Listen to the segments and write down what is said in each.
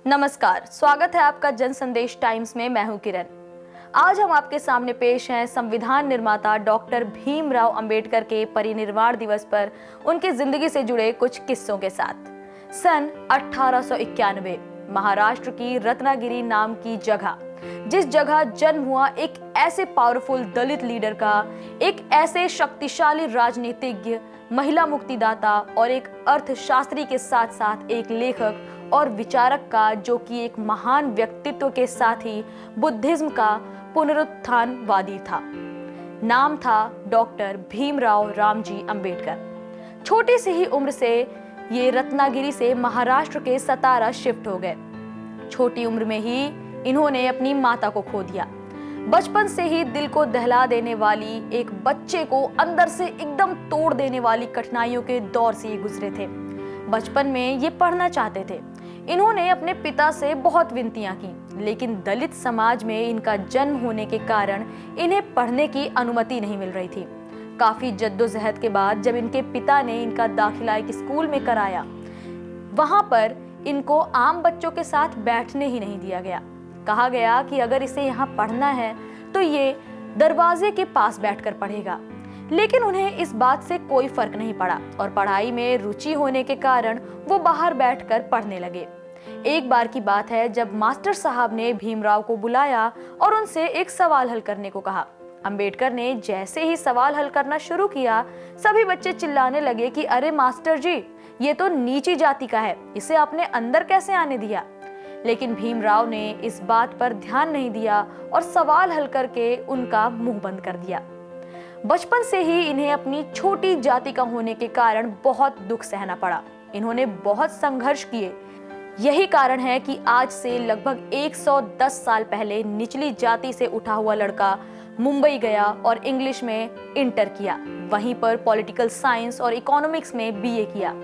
नमस्कार, स्वागत है आपका जन संदेश टाइम्स में। मैं हूं किरण। आज हम आपके सामने पेश हैं संविधान निर्माता डॉक्टर भीमराव अंबेडकर के परिनिर्वाण दिवस पर उनकी जिंदगी से जुड़े कुछ किस्सों के साथ। सन 1891 महाराष्ट्र की रत्नागिरी नाम की जगह, जिस जगह जन्म हुआ एक ऐसे पावरफुल दलित लीडर का, एक ऐसे शक्तिशाली राजनीतिज्ञ, महिला मुक्तिदाता और एक अर्थशास्त्री के साथ साथ एक लेखक और विचारक का, जो कि एक महान व्यक्तित्व के साथ ही बुद्धिज्म का पुनरुत्थानवादी था। नाम था डॉक्टर भीमराव रामजी अंबेडकर। छोटी सी ही उम्र से ये रत्नागिरी से महाराष्ट्र के सतारा शिफ्ट हो गए। छोटी उम्र में ही इन्होंने अपनी माता को खो दिया। बचपन से ही दिल को दहला देने वाली, एक बच्चे को अंदर से एकदम तोड़ देने वाली कठिनाइयों के दौर से ये गुजरे थे। बचपन में ये पढ़ना चाहते थे। इन्होंने अपने पिता से बहुत विनतियां की, लेकिन दलित समाज में इनका जन्म होने के कारण इन्हें पढ़ने की अनुमति नहीं मिल रही थी। काफी जद्दोजहद के बाद जब इनके पिता ने इनका दाखिला एक स्कूल में कराया, वहां पर इनको आम बच्चों के साथ बैठने ही नहीं दिया गया। कहा गया कि अगर इसे यहाँ पढ़ना है तो ये दरवाजे के पास बैठकर पढ़ेगा। लेकिन उन्हें इस बात से कोई फर्क नहीं पड़ा और पढ़ाई में रुचि होने के कारण वो बाहर बैठकर पढ़ने लगे। एक बार की बात है जब मास्टर साहब ने भीमराव को बुलाया और उनसे एक सवाल हल करने को कहा। अंबेडकर ने जैसे ही सवाल हल करना शुरू किया, सभी बच्चे चिल्लाने लगे कि अरे मास्टर जी, ये तो नीची जाति का है, इसे आपने अंदर कैसे आने दिया। लेकिन भीमराव ने इस बात पर ध्यान नहीं दिया और सवाल हल करके उनका मुंह बंद कर दिया। बचपन से ही इन्हें अपनी छोटी जाति का होने के कारण बहुत दुख सहना पड़ा। इन्होंने बहुत संघर्ष किए। यही कारण है कि आज से लगभग 110 साल पहले निचली जाति से उठा हुआ लड़का मुंबई गया और इंग्लिश में इंटर किया, वहीं पर पॉलिटिकल साइंस और इकोनॉमिक्स में बीए किया।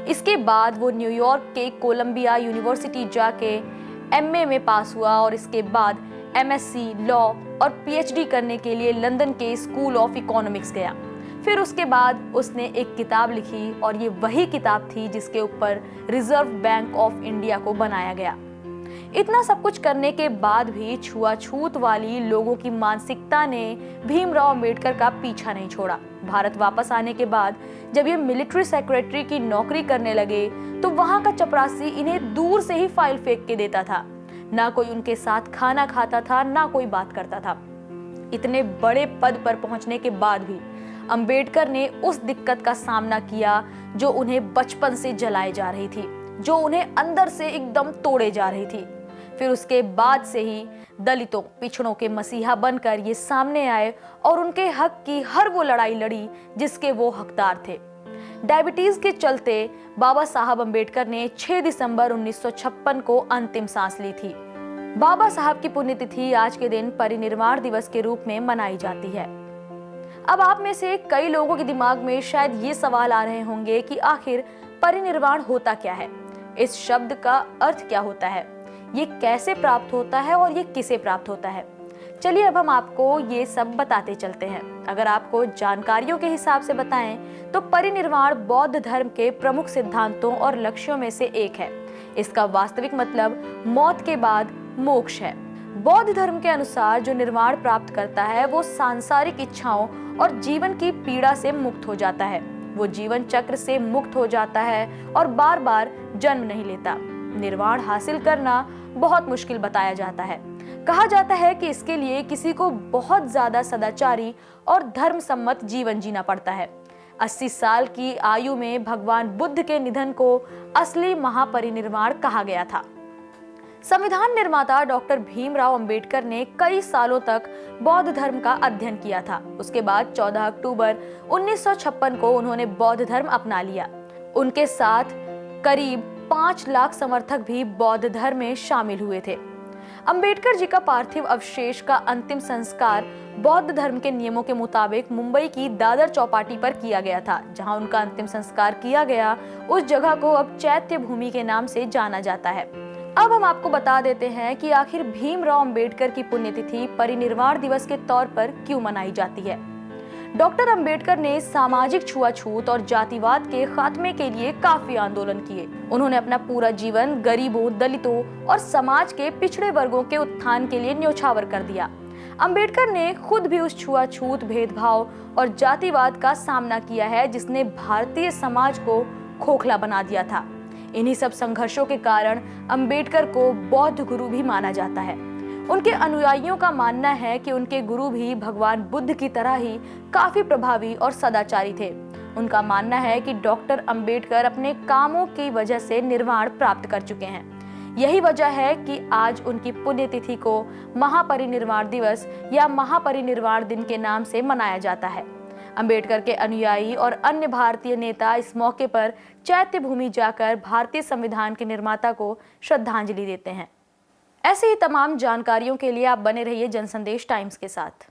इसके बाद वो न्यूयॉर्क के कोलंबिया यूनिवर्सिटी जाके एमए में पास हुआ और इसके बाद एमएससी लॉ और पीएचडी करने के लिए लंदन के स्कूल ऑफ इकोनॉमिक्स गया। फिर उसके बाद उसने एक किताब लिखी और ये वही किताब थी जिसके ऊपर रिजर्व बैंक ऑफ इंडिया को बनाया गया। इतना सब कुछ करने के बाद भी छुआछूत वाली लोगों की मानसिकता ने भीमराव अंबेडकर का पीछा नहीं छोड़ा। भारत वापस आने के बाद जब ये मिलिट्री सेक्रेटरी की नौकरी करने लगे तो वहां का चपरासी इन्हें दूर से ही फाइल फेंक के देता था। ना कोई उनके साथ खाना खाता था, ना कोई बात करता था। इतने बड़े पद पर पहुंचने के बाद भी अंबेडकर ने उस दिक्कत का सामना किया जो उन्हें बचपन से जलाई जा रही थी, जो उन्हें अंदर से एकदम तोड़े जा रही थी। फिर उसके बाद से ही दलितों, पिछड़ों के मसीहा बनकर ये सामने आए और उनके हक की हर वो लड़ाई लड़ी जिसके वो हकदार थे। डायबिटीज के चलते बाबा साहब अंबेडकर ने 6 दिसंबर 1956 को अंतिम सांस ली थी। बाबा साहब की पुण्यतिथि आज के दिन परिनिर्वाण दिवस के रूप में मनाई जाती है। अब आप में से कई लोगों के दिमाग में शायद ये सवाल आ रहे होंगे कि आखिर परिनिर्वाण होता क्या है, इस शब्द का अर्थ क्या होता है, ये कैसे प्राप्त होता है और ये किसे प्राप्त होता है। चलिए अब हम आपको ये सब बताते चलते हैं। अगर आपको जानकारियों के हिसाब से बताएं तो परिनिर्वाण बौद्ध धर्म के प्रमुख सिद्धांतों और लक्ष्यों में से एक है। इसका वास्तविक मतलब मौत के बाद मोक्ष है। बौद्ध धर्म के अनुसार जो निर्वाण प्राप्त करता है वो सांसारिक इच्छाओं और जीवन की पीड़ा से मुक्त हो जाता है। वो जीवन चक्र से मुक्त हो जाता है और बार बार जन्म नहीं लेता। निर्वाण हासिल करना बहुत मुश्किल बताया जाता है। कहा जाता है कि इसके लिए किसी को बहुत ज्यादा सदाचारी और धर्म सम्मत जीवन जीना पड़ता है। 80 साल की आयु में भगवान बुद्ध के निधन को असली महापरिनिर्वाण कहा गया था। संविधान निर्माता डॉक्टर भीमराव अंबेडकर ने कई सालों तक बौद्ध धर्म का अध्ययन किया था। उसके बाद 14 अक्टूबर 1956 को उन्होंने बौद्ध धर्म अपना लिया। उनके साथ करीब 5 लाख समर्थक भी बौद्ध धर्म में शामिल हुए थे। अंबेडकर जी का पार्थिव अवशेष का अंतिम संस्कार बौद्ध धर्म के नियमों के मुताबिक मुंबई की दादर चौपाटी पर किया गया था। जहां उनका अंतिम संस्कार किया गया, उस जगह को अब चैत्य भूमि के नाम से जाना जाता है। अब हम आपको बता देते हैं कि आखिर भीमराव अंबेडकर की पुण्यतिथि परिनिर्वाण दिवस के तौर पर क्यों मनाई जाती है। डॉक्टर अंबेडकर ने सामाजिक छुआछूत और जातिवाद के खात्मे के लिए काफी आंदोलन किए। उन्होंने अपना पूरा जीवन गरीबों, दलितों और समाज के पिछड़े वर्गों के उत्थान के लिए न्योछावर कर दिया। अंबेडकर ने खुद भी उस छुआछूत, भेदभाव और जातिवाद का सामना किया है जिसने भारतीय समाज को खोखला बना दिया था। इन्हीं सब संघर्षों के कारण अंबेडकर को बौद्ध गुरु भी माना जाता है। उनके अनुयायियों का मानना है कि उनके गुरु भी भगवान बुद्ध की तरह ही काफी प्रभावी और सदाचारी थे। उनका मानना है कि डॉक्टर अंबेडकर अपने कामों की वजह से निर्वाण प्राप्त कर चुके हैं। यही वजह है कि आज उनकी पुण्यतिथि को महापरिनिर्वाण दिवस या महापरिनिर्वाण दिन के नाम से मनाया जाता है। अंबेडकर के अनुयायी और अन्य भारतीय नेता इस मौके पर चैत्य भूमि जाकर भारतीय संविधान के निर्माता को श्रद्धांजलि देते हैं। ऐसे ही तमाम जानकारियों के लिए आप बने रहिए जनसंदेश टाइम्स के साथ।